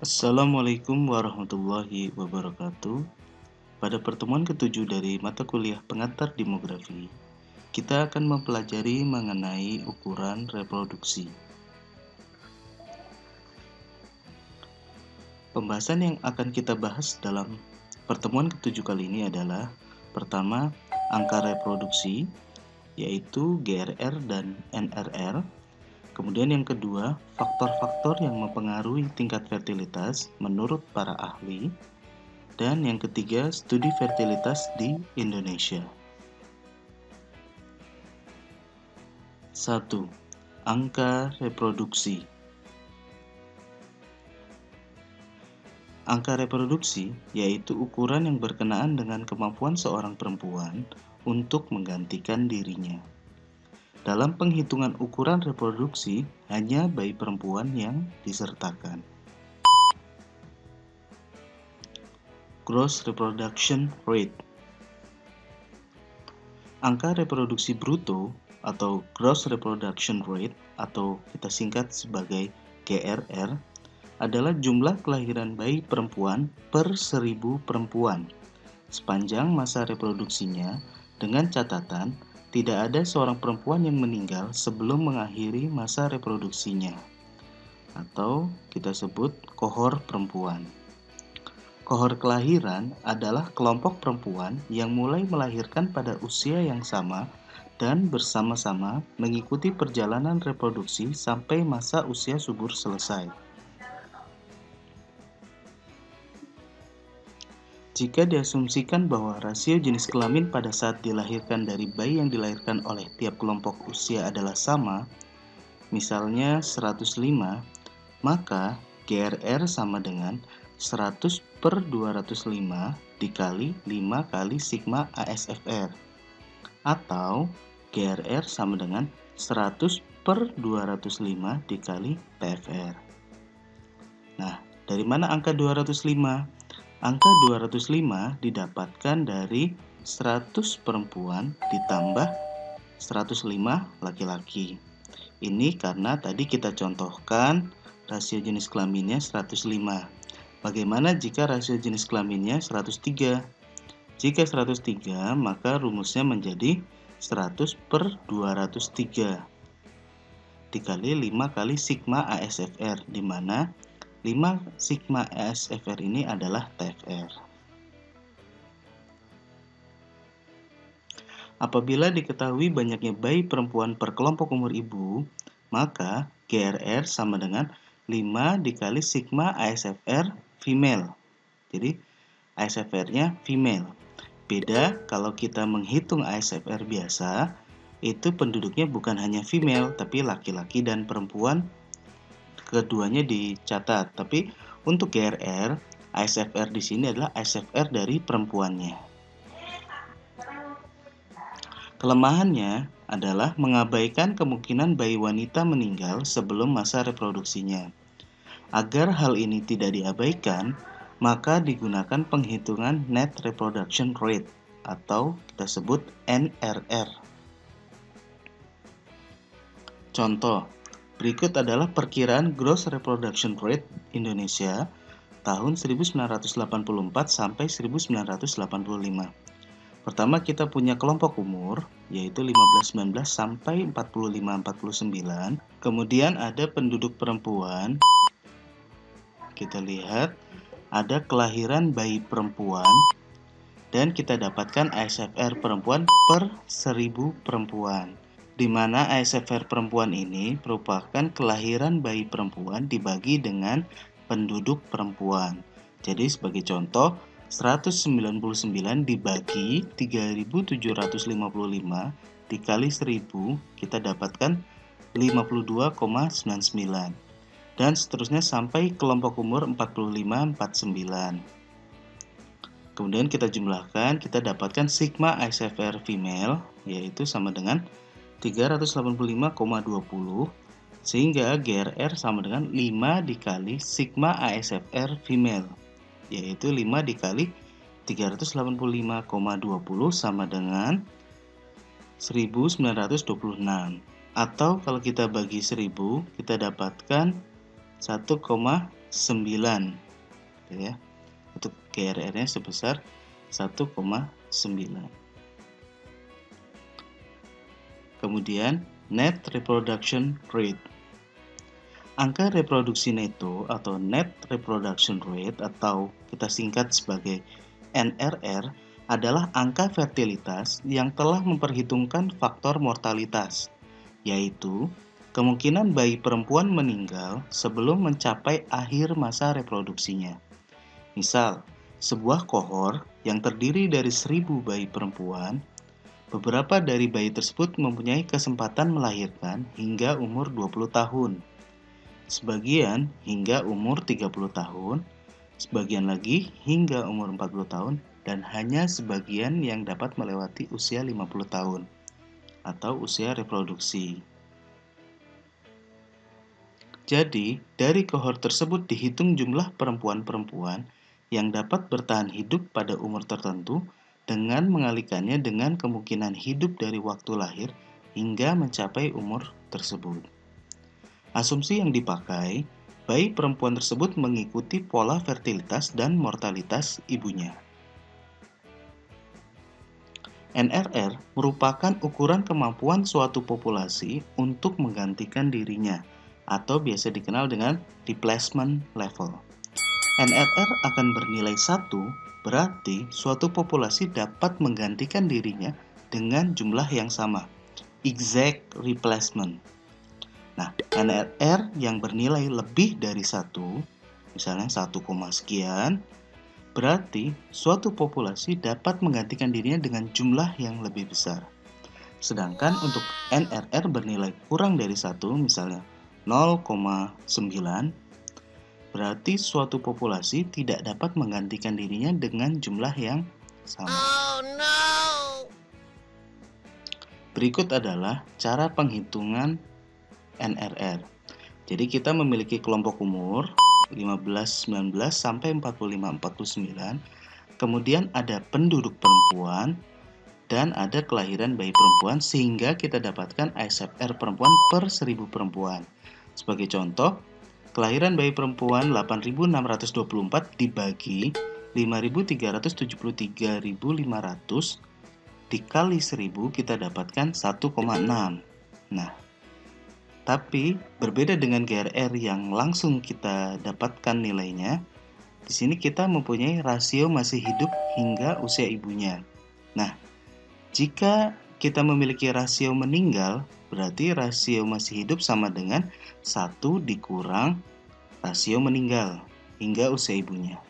Assalamualaikum warahmatullahi wabarakatuh. Pada pertemuan ketujuh dari mata kuliah pengantar demografi, kita akan mempelajari mengenai ukuran reproduksi. Pembahasan yang akan kita bahas dalam pertemuan ketujuh kali ini adalah: pertama, angka reproduksi, yaitu GRR dan NRR. Kemudian yang kedua, faktor-faktor yang mempengaruhi tingkat fertilitas menurut para ahli. Dan yang ketiga, studi fertilitas di Indonesia. 1. Angka reproduksi. Angka reproduksi yaitu ukuran yang berkenaan dengan kemampuan seorang perempuan untuk menggantikan dirinya. Dalam penghitungan ukuran reproduksi, hanya bayi perempuan yang disertakan. Gross reproduction rate. Angka reproduksi bruto atau gross reproduction rate atau kita singkat sebagai GRR adalah jumlah kelahiran bayi perempuan per 1000 perempuan sepanjang masa reproduksinya, dengan catatan tidak ada seorang perempuan yang meninggal sebelum mengakhiri masa reproduksinya, atau kita sebut kohor perempuan. Kohor kelahiran adalah kelompok perempuan yang mulai melahirkan pada usia yang sama dan bersama-sama mengikuti perjalanan reproduksi sampai masa usia subur selesai. Jika diasumsikan bahwa rasio jenis kelamin pada saat dilahirkan dari bayi yang dilahirkan oleh tiap kelompok usia adalah sama, misalnya 105, maka GRR sama dengan 100 per 205 dikali 5 kali sigma ASFR, atau GRR sama dengan 100 per 205 dikali TFR. Nah, dari mana angka 205? Angka 205 didapatkan dari 100 perempuan ditambah 105 laki-laki. Ini karena tadi kita contohkan rasio jenis kelaminnya 105. Bagaimana jika rasio jenis kelaminnya 103? Jika 103, maka rumusnya menjadi 100 per 203 dikali 5 kali sigma ASFR, di mana 5 sigma ASFR ini adalah TFR. Apabila diketahui banyaknya bayi perempuan per kelompok umur ibu, maka GRR sama dengan 5 dikali sigma ASFR female. Jadi ASFR-nya female. Beda kalau kita menghitung ASFR biasa, itu penduduknya bukan hanya female, tapi laki-laki dan perempuan keduanya dicatat. Tapi untuk GRR, ASFR di sini adalah ASFR dari perempuannya. Kelemahannya adalah mengabaikan kemungkinan bayi wanita meninggal sebelum masa reproduksinya. Agar hal ini tidak diabaikan, maka digunakan penghitungan net reproduction rate atau kita sebut NRR. Contoh, berikut adalah perkiraan gross reproduction rate Indonesia tahun 1984 sampai 1985. Pertama, kita punya kelompok umur, yaitu 15-19 sampai 45-49. Kemudian ada penduduk perempuan. Kita lihat, ada kelahiran bayi perempuan. Dan kita dapatkan ASFR perempuan per 1000 perempuan, di mana ASFR perempuan ini merupakan kelahiran bayi perempuan dibagi dengan penduduk perempuan. Jadi sebagai contoh, 199 dibagi 3755 dikali 1000, kita dapatkan 52,99. Dan seterusnya sampai kelompok umur 45-49. Kemudian kita jumlahkan, kita dapatkan sigma ASFR female, yaitu sama dengan 385,20, sehingga GRR sama dengan 5 dikali sigma ASFR female, yaitu 5 dikali 385,20 sama dengan 1926. Atau kalau kita bagi 1000, kita dapatkan 1,3 ya. Untuk GRR-nya sebesar 1,9. Kemudian net reproduction rate. Angka reproduksi neto atau net reproduction rate atau kita singkat sebagai NRR adalah angka fertilitas yang telah memperhitungkan faktor mortalitas, yaitu kemungkinan bayi perempuan meninggal sebelum mencapai akhir masa reproduksinya. Misal, sebuah kohor yang terdiri dari 1.000 bayi perempuan, beberapa dari bayi tersebut mempunyai kesempatan melahirkan hingga umur 20 tahun. Sebagian hingga umur 30 tahun, sebagian lagi hingga umur 40 tahun, dan hanya sebagian yang dapat melewati usia 50 tahun atau usia reproduksi. Jadi, dari kohort tersebut dihitung jumlah perempuan-perempuan yang dapat bertahan hidup pada umur tertentu dengan mengalikannya dengan kemungkinan hidup dari waktu lahir hingga mencapai umur tersebut. Asumsi yang dipakai, bayi perempuan tersebut mengikuti pola fertilitas dan mortalitas ibunya. NRR merupakan ukuran kemampuan suatu populasi untuk menggantikan dirinya, atau biasa dikenal dengan replacement level. NRR akan bernilai 1, berarti suatu populasi dapat menggantikan dirinya dengan jumlah yang sama, exact replacement. Nah, NRR yang bernilai lebih dari 1, misalnya 1, sekian, berarti suatu populasi dapat menggantikan dirinya dengan jumlah yang lebih besar. Sedangkan untuk NRR bernilai kurang dari 1, misalnya 0,9, berarti suatu populasi tidak dapat menggantikan dirinya dengan jumlah yang sama. Oh, no. Berikut adalah cara penghitungan NRR. Jadi kita memiliki kelompok umur 15-19 sampai 45-49. Kemudian ada penduduk perempuan dan ada kelahiran bayi perempuan sehingga kita dapatkan ISFR perempuan per 1.000 perempuan. Sebagai contoh, kelahiran bayi perempuan 8.624 dibagi 5.373.500 dikali 1.000 kita dapatkan 1,6. Nah, tapi berbeda dengan GRR yang langsung kita dapatkan nilainya, di sini kita mempunyai rasio masih hidup hingga usia ibunya. Nah, jika kita memiliki rasio meninggal, berarti rasio masih hidup sama dengan 1 dikurang rasio meninggal hingga usia ibunya.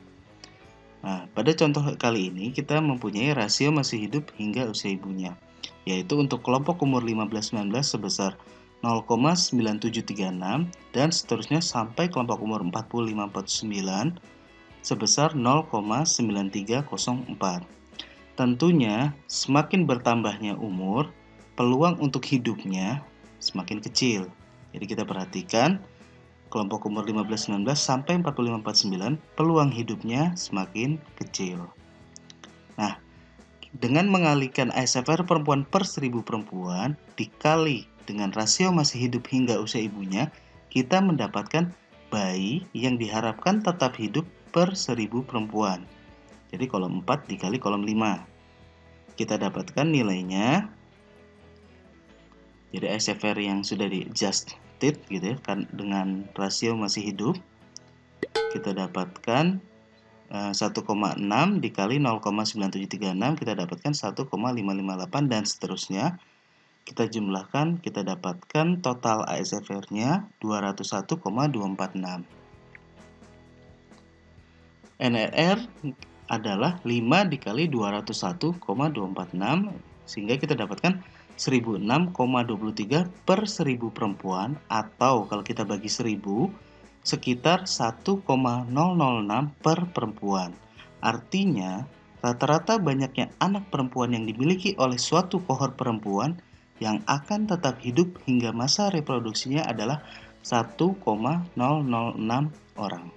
Nah, pada contoh kali ini kita mempunyai rasio masih hidup hingga usia ibunya, yaitu untuk kelompok umur 15-19 sebesar 0,9736 dan seterusnya sampai kelompok umur 45-49 sebesar 0,9304. Tentunya semakin bertambahnya umur, peluang untuk hidupnya semakin kecil. Jadi kita perhatikan kelompok umur 15-19 sampai 45-49 peluang hidupnya semakin kecil. Nah, dengan mengalihkan ISFR perempuan per 1.000 perempuan dikali dengan rasio masih hidup hingga usia ibunya, kita mendapatkan bayi yang diharapkan tetap hidup per 1.000 perempuan. Jadi kolom 4 dikali kolom 5. Kita dapatkan nilainya. Jadi ISFR yang sudah di-adjusted gitu ya, kan dengan rasio masih hidup. Kita dapatkan 1,6 dikali 0,9736 kita dapatkan 1,558 dan seterusnya. Kita jumlahkan, kita dapatkan total ISFR-nya 201,246. NRR adalah 5 dikali 201,246 sehingga kita dapatkan 1006,23 per 1.000 perempuan atau kalau kita bagi 1.000 sekitar 1,006 per perempuan. Artinya, rata-rata banyaknya anak perempuan yang dimiliki oleh suatu kohort perempuan yang akan tetap hidup hingga masa reproduksinya adalah 1,006 orang.